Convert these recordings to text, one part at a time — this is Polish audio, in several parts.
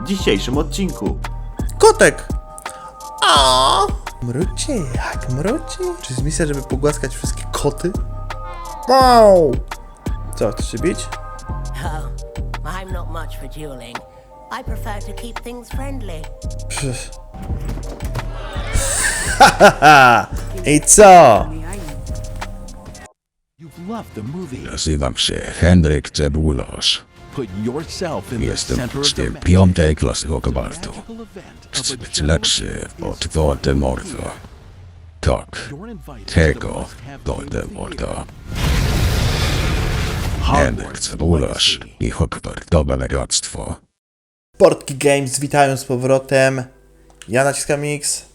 w dzisiejszym odcinku. Kotek! O! Mrucie jak mrucie? Czy jest misja, żeby pogłaskać wszystkie koty? Wow! Co, chcesz się bić? Oh, I'm not much for dueling. I prefer to keep things friendly. Haha! I co? Nazywam się Henryk Cebularz. Jestem uczniem 5. klasy hogwartu. Chcę być lepszy od Voldemorta. Tak, tego Voldemorta. Henryk Cebularz i hogwartowe legactwo. Portki Games witają z powrotem. Ja naciskam X.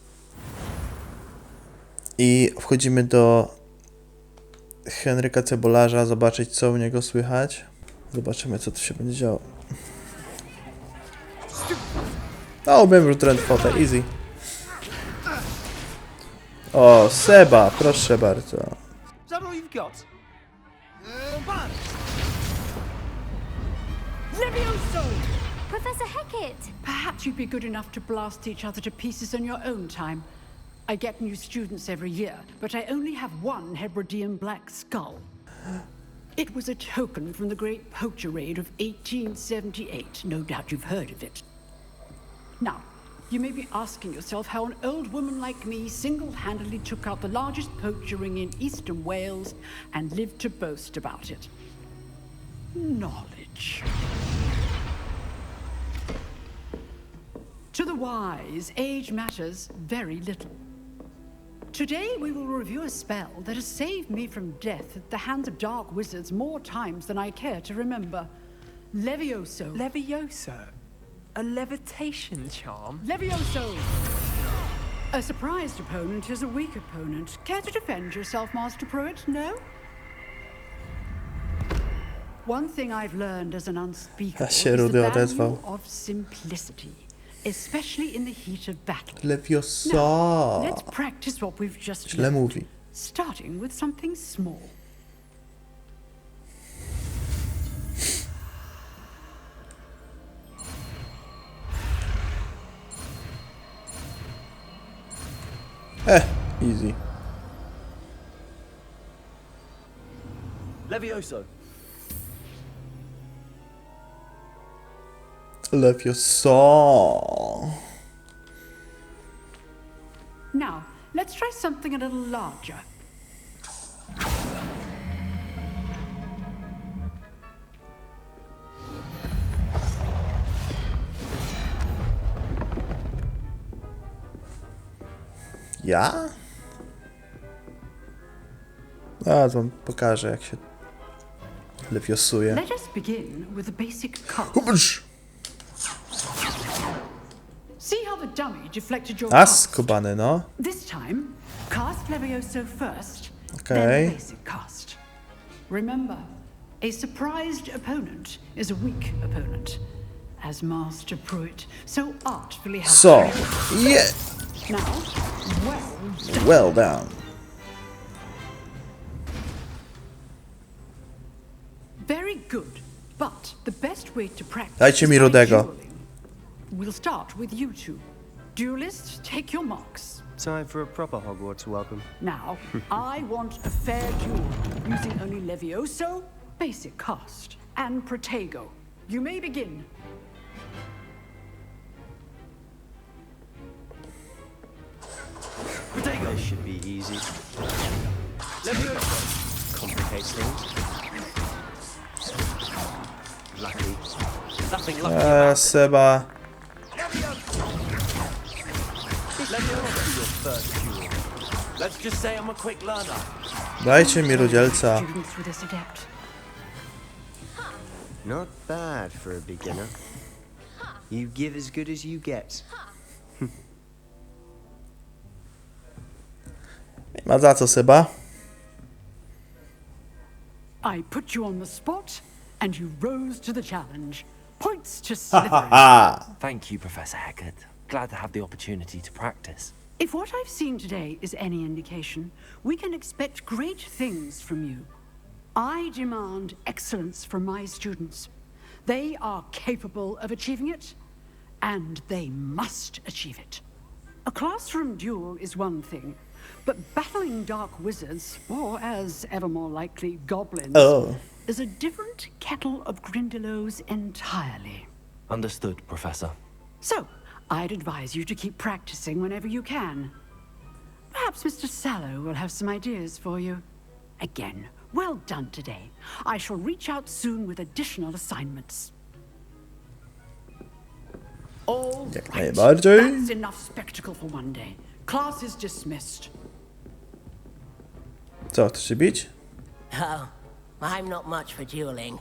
I wchodzimy do Henryka Cebularza, zobaczyć co u niego słychać. Zobaczymy co tu się będzie działo. O, byłem już drętwotę, easy. O, Seba, proszę bardzo. Leviosooooo! Professor Hecat! Perhaps you'd be good enough to blast each other to pieces on your own time. I get new students every year, but I only have one Hebridean black skull. It was a token from the Great Poacher Raid of 1878. No doubt you've heard of it. Now, you may be asking yourself how an old woman like me single-handedly took out the largest poacher ring in eastern Wales and lived to boast about it. Knowledge. To the wise, age matters very little. Today we will review a spell that has saved me from death at the hands of dark wizards more times than I care to remember. Leviosooooo. Leviosooooo? A levitation charm? Leviosooooo! A surprised opponent is a weak opponent. Care to defend yourself, Master Pruitt? No? One thing I've learned as an unspeakable is the value of simplicity. Especially in the heat of battle. Leviosooooo. Let's practice what we've just Źle learned, mówi. starting with something small. Easy. Leviosooooo. Leviosooooo. Now, let's try something a little larger. Ja? Zaraz wam pokażę jak się lewiosuje. Let us begin with the basic cast. Hubrz! See how the dummy deflected your A cast? skubany, no. This time, cast Leviosooooo first, Okay. then the basic cast. Remember, a surprised opponent is a weak opponent, as Master Pruitt so artfully has. So, yeah. Now, well done. Well done. Very good, but the best way to practice Dajcie is mi by rudego. dueling. We'll start with you two. Duelists, take your marks. Time for a proper Hogwarts welcome. Now, I want a fair duel, using only Leviosooooo, basic cast, and Protego. You may begin. Protego should be easy. Leviosooooo complicates things. Lucky. Nothing lucky about it. Seba. Leviosooooo your first duel. Let's just say I'm a quick learner. Dajcie mi rudzielca. Students with this adept. Not bad for a beginner. You give as good as you get. Nie ma za co, Seba. I put you on the spot, and you rose to the challenge. Points to Slytherin. Ah, Thank you, Professor Hecat. Glad to have the opportunity to practice. If what I've seen today is any indication, we can expect great things from you. I demand excellence from my students. They are capable of achieving it, and they must achieve it. A classroom duel is one thing, but battling dark wizards, or as ever more likely, goblins, Oh. is a different kettle of grindylows entirely. Understood, Professor. So, I'd advise you to keep practicing whenever you can. Perhaps Mr. Sallow will have some ideas for you. Again, well done today. I shall reach out soon with additional assignments. All Jak right. najbardziej. That's enough spectacle for one day. Class is dismissed. Co, chcesz się bić? Oh, I'm not much for dueling.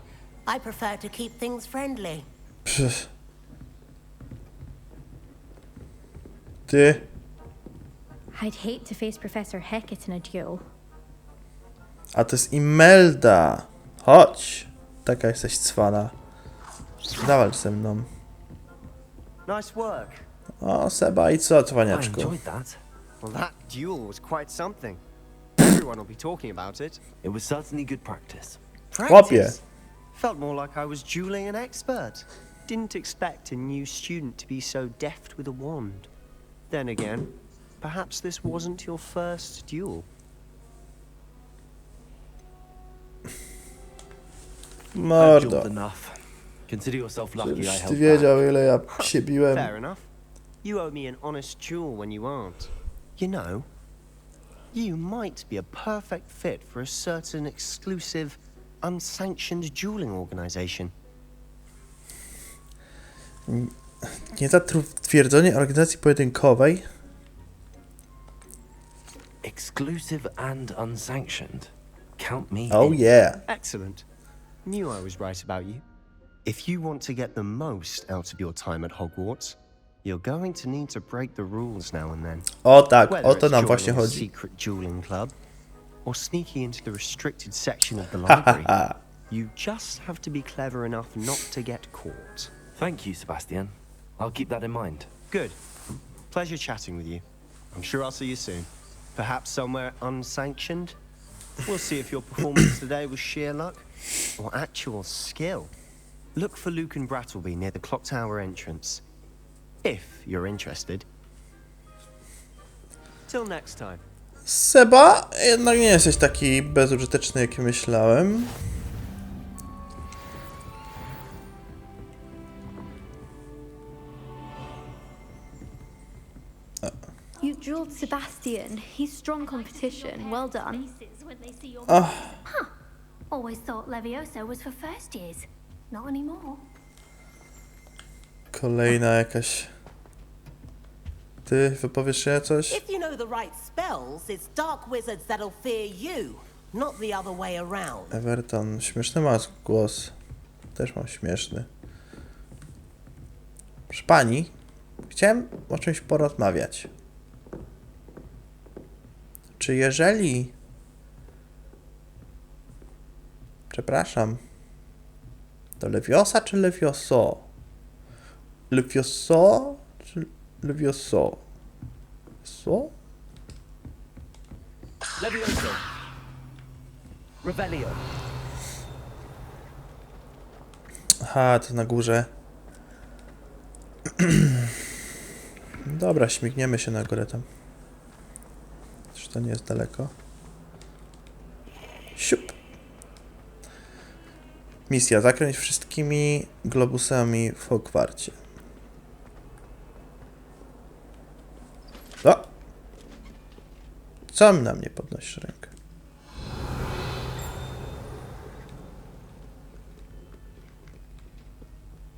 I prefer to keep things friendly. Pff. Ty. I'd hate to face Professor Hecat in a duel. A to jest Imelda. Chodź. Taka jesteś cwana. Zawalcz ze mną. Nice work. O, Seba, i co, I cwaniaczku? enjoyed that. Well, that duel was quite something. Everyone will be talking about it. It was certainly good practice. Chłopie. Felt more like I was dueling an expert. Didn't expect a new student to be so deft with a wand. Then again, perhaps this wasn't your first duel. I've Mordo. dueled enough. Consider yourself lucky I Żebyś ty held back. wiedział, ile ja się biłem. Fair enough. You owe me an honest duel when you aren't. You know, you might be a perfect fit for a certain exclusive, unsanctioned dueling organization. Niezatwierdzenie organizacji pojedynkowej. Exclusive and unsanctioned. Count me Oh in. yeah. Excellent. Knew I was right about you. If you want to get the most out of your time at Hogwarts, you're going to need to break the rules now and then. O tak, Whether o to it's nam właśnie joining a chodzi. secret dueling club or sneaking into the restricted section of the library, you just have to be clever enough not to get caught. Thank you, Sebastian. I'll keep that in mind. Good. Pleasure chatting with you. I'm sure I'll see you soon. Perhaps somewhere unsanctioned. We'll see if your performance today was sheer luck or actual skill. Look for Luke and Brattleby near the clock tower entrance. If you're interested. Till next time. Seba, jednak nie jesteś taki bezużyteczny, jak myślałem. You dueled Sebastian. He's strong competition. Well done. Always thought Leviosooooo was for first years. Not anymore. Kolejna jakaś... Ty wypowiesz się coś? If you know the right spells, it's dark wizards that'll fear you, not the other way around. Everton, śmieszny masz głos. Też mam śmieszny. Proszę pani, chciałem o czymś porozmawiać. Czy jeżeli... Przepraszam. To Leviosa czy Leviosooooo? Leviosooooo czy Leviosooooo? Co? Levioso. Revelio. Aha, to na górze. Dobra, śmigniemy się na górę tam. Czy to nie jest daleko? Siup. Misja. Zakręć wszystkimi globusami w Hogwarcie. O! Co mi na mnie podnosisz rękę?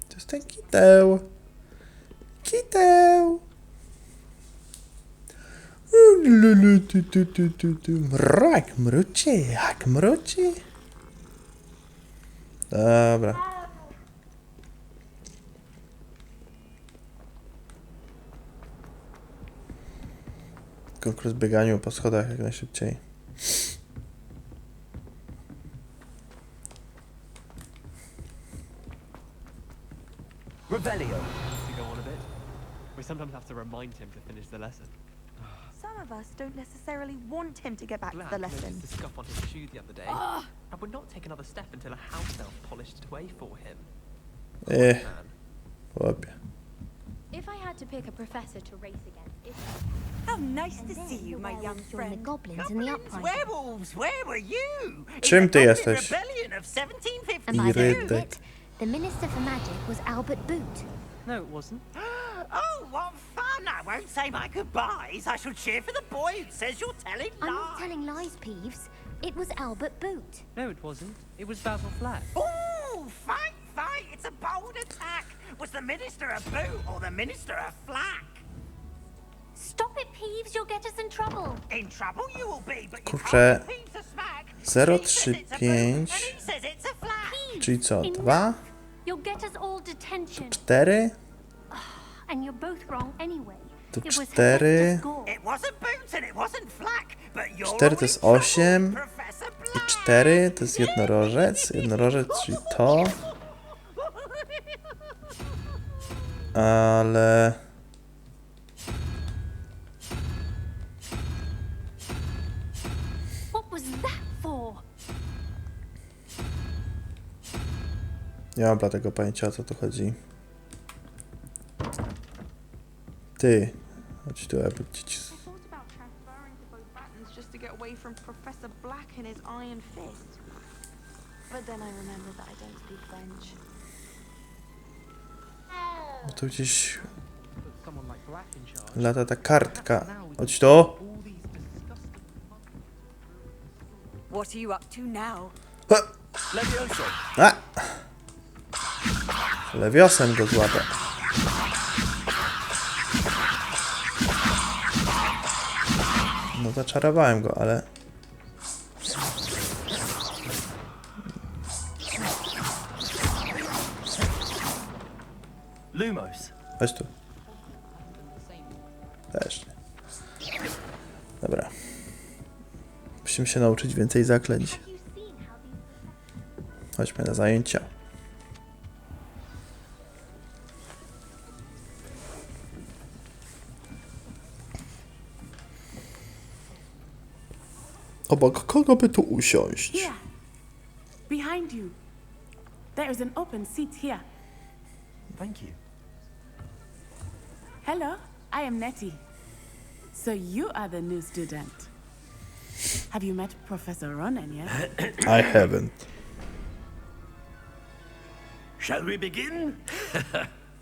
To jest ten kiteł. Kiteł. Jak mruci, jak mruci. Dobra. Konkurs bieganiu po schodach jak najszybciej. Revelio. To go on a bit. We sometimes have to remind him to finish the lesson. Some of us don't necessarily want him to get back to the Glad lesson. noticed the scuff on his shoe the other day. I would not take another step until a house elf polished it away for him. Man. Chłopie. to pick a professor to race against. How nice to see you, my young friend. The goblins and the uprising. Werewolves, where were you? Czym ty jesteś? Rebellion of 1752. And by the end of Irytek. it, the Minister for Magic was Albert Boot. No, it wasn't. Oh, what fun! I won't say my goodbyes. I shall cheer for the boy who says you're telling lies. I'm not telling lies, Peeves. It was Albert Boot. No, it wasn't. It was Basil Flack. Oh, fight, fight! It's a bold attack. Was the Minister a boot or the Minister a flack? Stop it, Peeves. You'll get us in trouble. In trouble you will be, but you Kurczę. can't be Peeves a smack. 035, And he says it's a flack. czyli co? Enough. 2, You'll get us all detention. 4, And you're both wrong anyway. to It was 4, Hephaestus' gore. It wasn't boots and it wasn't flack, but you're 4 to jest all in 8, trouble, Professor i Black. 4 to jest jednorożec. Jednorożec, czyli to. Ale... What was that for? Nie mam bladego pojęcia, o co tu chodzi. Ty. Chodź tu, aby ci... I thought about transferring to both buttons just to get away from Professor Black and his iron fist. But then I remembered that I don't speak French. Bo tu gdzieś Someone like Black in charge. lata ta kartka. Chodź tu. All these disgusting... What are you up to now? Leviosooooo. A! Lewiosem go złapę. No zaczarowałem go, ale... Lumos. Chodź tu. Też nie. Dobra. Musimy się nauczyć więcej zaklęć. Chodźmy na zajęcia. Obok kogo by tu usiąść? Here, behind you. There is an open seat here. Thank you. Hello, I am Nettie. So you are the new student. Have you met Professor Ronan yet? I haven't. Shall we begin?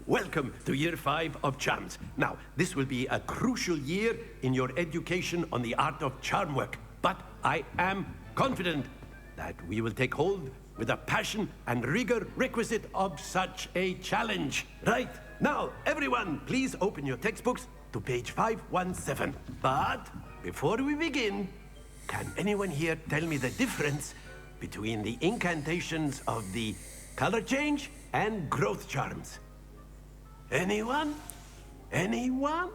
Welcome to year 5 of charms. Now, this will be a crucial year in your education on the art of charm work. But I am confident that we will take hold with the passion and rigor requisite of such a challenge. Right, now, everyone, please open your textbooks to page 517. But before we begin, can anyone here tell me the difference between the incantations of the color change and growth charms? Anyone? Anyone?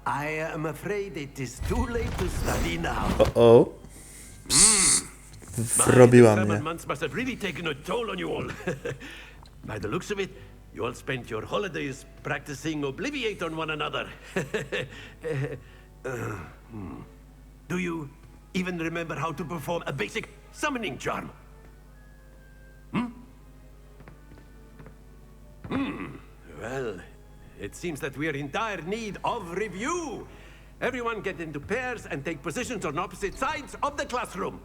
I am afraid it is too late to study now. O. Wrobiła mnie. 7 months must have really taken a toll on you all. By the looks of it, you all spent your holidays practicing Obliviate on one another. Do you even remember how to perform a basic summoning charm? Well, it seems that we are in dire need of review. Everyone get into pairs and take positions on opposite sides of the classroom.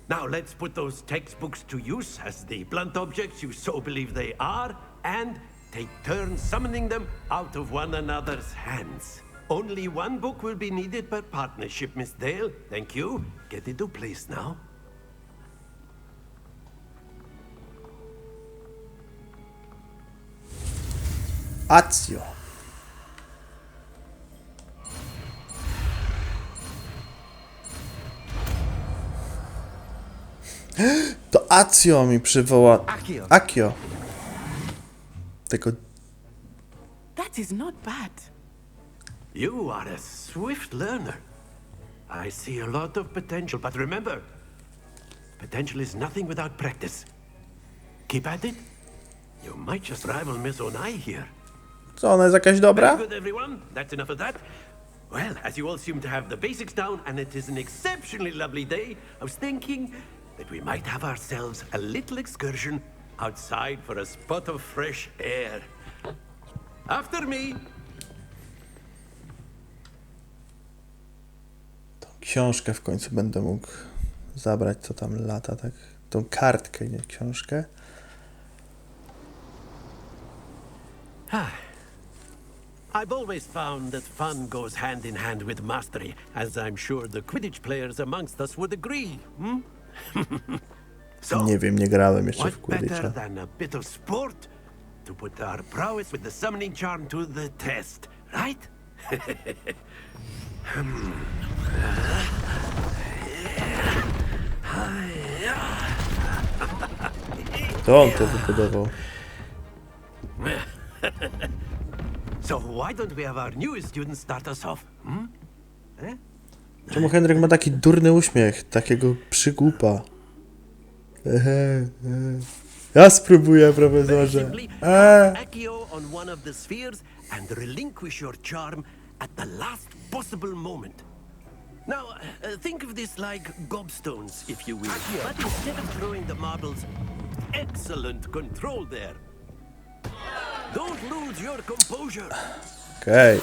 Now let's put those textbooks to use as the blunt objects you so believe they are, and take turns summoning them out of one another's hands. Only one book will be needed per partnership, Miss Dale. Thank you. Get into place now. Acciooo. To Acciooo mi przywoła... Acciooo. Tego... That is not bad. You are a swift learner. I see a lot of potential, but remember, potential is nothing without practice. Keep at it. You might just rival Miss Onai here. Co, ona jest jakaś dobra? Very good, everyone. That's enough of that. Well, as you all seem to have the basics down, and it is an exceptionally lovely day, I was thinking that we might have ourselves a little excursion outside for a spot of fresh air. After me. Tą książkę w końcu będę mógł zabrać, co tam lata, tak? Tą kartkę, nie książkę. I've always found that fun goes hand in hand with mastery, as I'm sure the Quidditch players amongst us would agree. So, Nie wiem, nie grałem jeszcze w what better Quidditcha. than a bit of sport to put our prowess with the summoning charm to the test, right? To on to wybudował. So why don't we have our newest student start us off? Czemu Henryk ma taki durny uśmiech, takiego przygłupa? Ja spróbuję, profesorze. Acciooo on one of the spheres and relinquish your charm at the last possible moment. Now, think of this like gobstones, if you will. But instead of throwing the marbles, excellent control there. Don't lose your composure. Okej.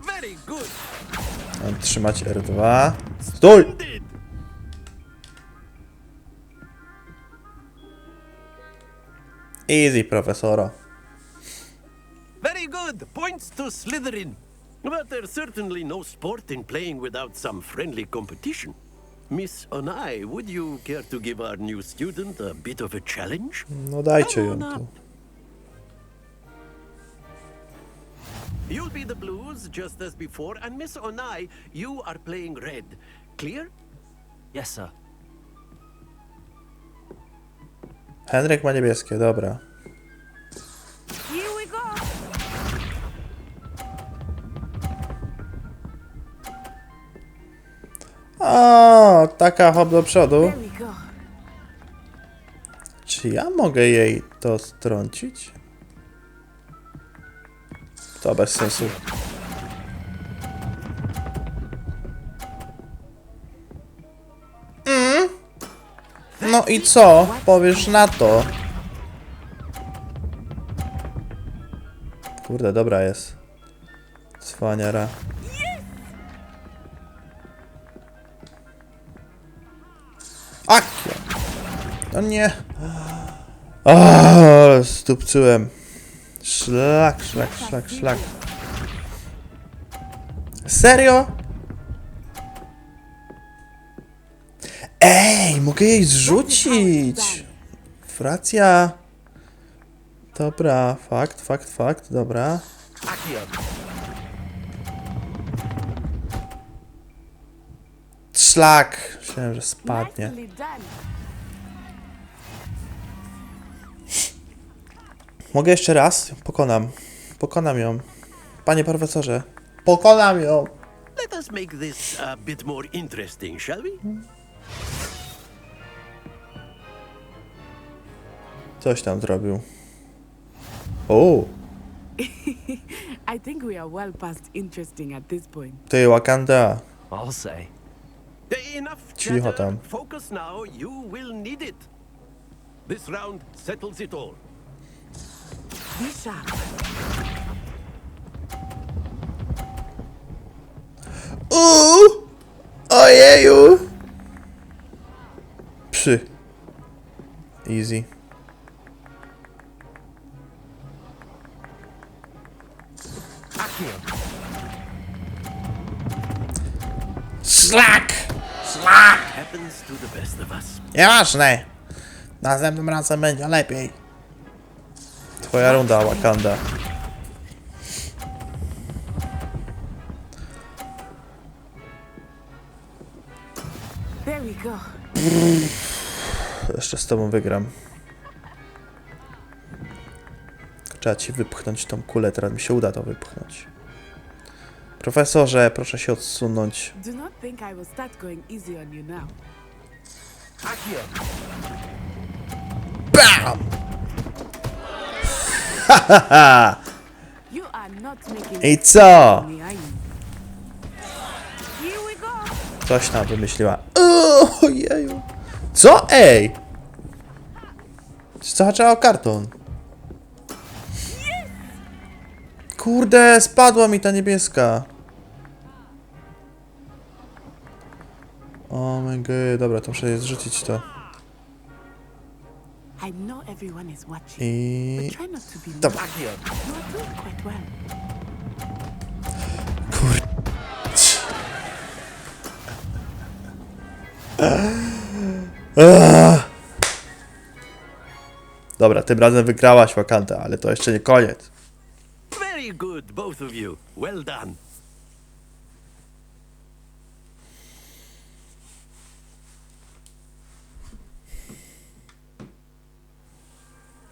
Very good. Mam trzymać R2. Stój! Easy, profesora. Very good. Points to Slytherin. But there's certainly no sport in playing without some friendly competition. Miss Onai, would you care to give our new student a bit of a challenge? No dajcie ją tu. You'll be the blues just as before, and Miss Onai, you are playing red. Clear? Yes, sir. Henryk ma niebieskie, dobra. Here we go. O, taka hop do przodu. There we go. Czy ja mogę jej to strącić? To bez sensu. No i co? Powiesz na to? Kurde, dobra jest. Cwaniara. Acciooo! No nie. Stupcyłem. Szlak. Serio? Ej, mogę jej zrzucić. Racja. Dobra, fakt, dobra. Szlak. Myślałem, że spadnie. Mogę jeszcze raz? Pokonam ją. Panie profesorze, pokonam ją. Let us make this a bit more interesting, shall we? Coś tam zrobił. O! I think we are well past interesting at this point. Ty, Wakanda. I'll say. Enough Cicho chatter. tam. Focus now. You will need it. This round settles it all. Be sharp. Ojeju! Easy. Szlak! Happens to the best of us. Nieważne. Następnym razem będzie lepiej. Twoja runda, Wakanda. There we go. Jeszcze z tobą wygram. Trzeba ci wypchnąć tą kulę, teraz mi się uda to wypchnąć. Profesorze, proszę się odsunąć. Do not think I will start going easy on you now. BAM! You are not making I co? me, are you? Here we go. Coś tam wymyśliła. Ojeju. Co? Ej! Zahaczała o karton. Kurde, spadła mi ta niebieska. O my god, dobra, to muszę zrzucić to. I know everyone is watching, I... but try not to be Dobra. You're doing quite well. Dobra, tym razem wygrałaś Wakanda, ale to jeszcze nie koniec. Very good, both of you. Well done.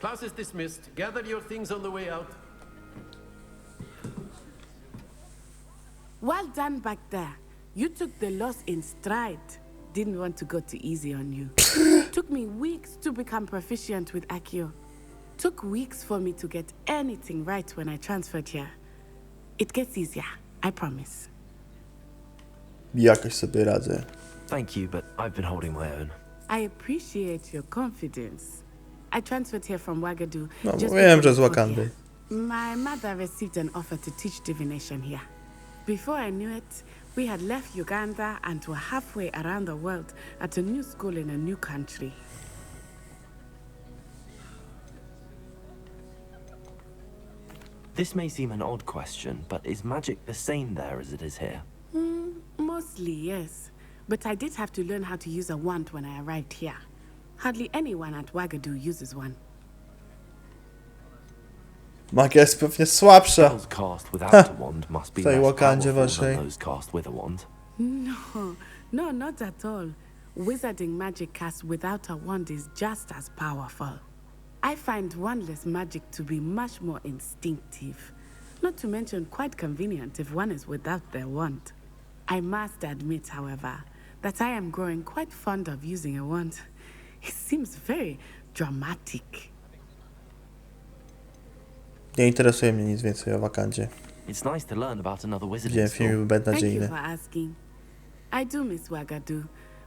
Class is dismissed. Gather your things on the way out. Well done back there. You took the loss in stride. Didn't want to go too easy on you. Took me weeks to become proficient with Acciooo. Took weeks for me to get anything right when I transferred here. It gets easier, I promise. Jakoś sobie radzę. Thank you, but I've been holding my own. I appreciate your confidence. I transferred here from Wagadu. No, just wiem, before że z we got Wakandy. here. My mother received an offer to teach divination here. Before I knew it, we had left Uganda and were halfway around the world at a new school in a new country. This may seem an odd question, but is magic the same there as it is here? Mostly, yes. But I did have to learn how to use a wand when I arrived here. Hardly anyone at Wagadu uses one. Magia jest pewnie słabsza. Spells cast without a wand must be W tej less Wakandzie powerful waszej. than those cast with a wand. No, not at all. Wizarding magic cast without a wand is just as powerful. I find wandless magic to be much more instinctive. Not to mention quite convenient if one is without their wand. I must admit, however, that I am growing quite fond of using a wand. It seems very dramatic. Nie interesuje mnie nic więcej o Wakandzie. It's nice to learn about another wizarding Widziałem school. film Thank you beznadziejny. for asking. I do miss Wagadu,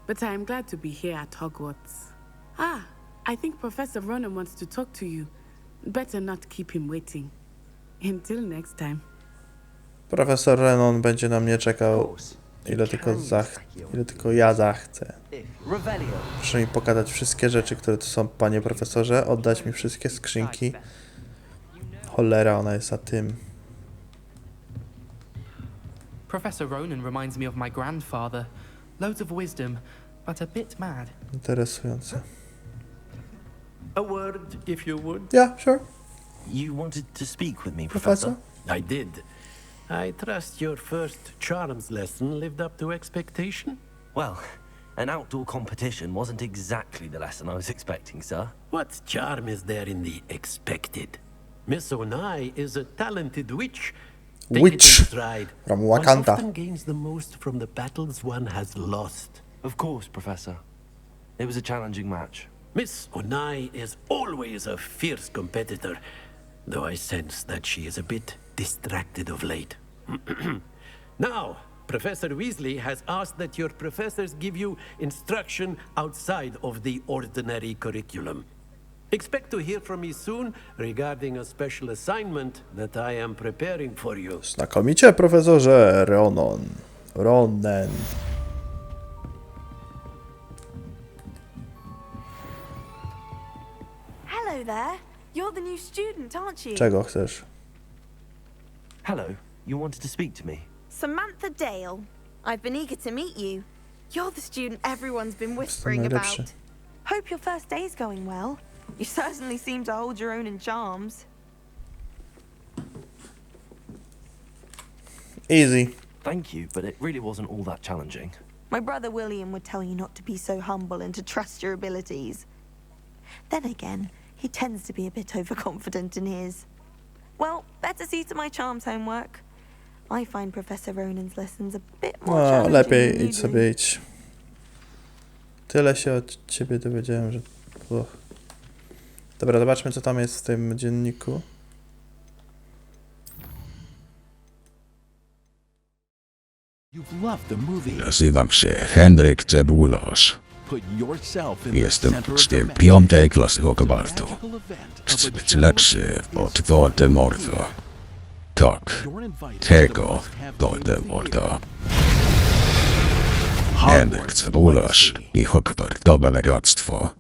but I am glad to be here at Hogwarts. I think Professor Ronan wants to talk to you. Better not keep him waiting. Until next time. Profesor Renon będzie na mnie czekał ile tylko ja zachcę. Proszę mi pokazać wszystkie rzeczy, które tu są, panie profesorze. Oddać mi wszystkie skrzynki. Cholera, ona jest za tym. Professor Ronan reminds me of my grandfather. Loads of wisdom, but a bit mad. Interesujące. A word, if you would. Yeah, sure. You wanted to speak with me, Professor? Professor? I did. I trust your first charms lesson lived up to expectation? Well, an outdoor competition wasn't exactly the lesson I was expecting, sir. What charm is there in the expected? Miss Onai is a talented witch. Take it in stride. From One Wakanda. often gains the most from the battles one has lost. Of course, Professor. It was a challenging match. Miss Onai is always a fierce competitor, though I sense that she is a bit distracted of late. Now, Professor Weasley has asked that your professors give you instruction outside of the ordinary curriculum. Expect to hear from me soon regarding a special assignment that I am preparing for you. Znakomicie, profesorze Ronen. Hello there. You're the new student, aren't you? Czego chcesz? Hello, you wanted to speak to me? Samantha Dale. I've been eager to meet you. You're the student everyone's been whispering najlepszy. about. Hope your first day's going well. You certainly seem to hold your own in charms. Easy. Thank you, but it really wasn't all that challenging. My brother William would tell you not to be so humble and to trust your abilities. Then again, he tends to be a bit overconfident in his. Well, better see to my charms homework. I find Professor Ronan's lessons a bit more No, challenging lepiej than you idź do. sobie idź. Tyle się od ciebie dowiedziałem, że... Uch. Dobra, zobaczmy, co tam jest w tym dzienniku. Nazywam się Henryk Cebularz. Jestem uczniem 5. klasy hogwartu. Chcę być lepszy od Voldemorta. Tak, tego Voldemorta. Henryk Cebularz i hogwartowe legactwo.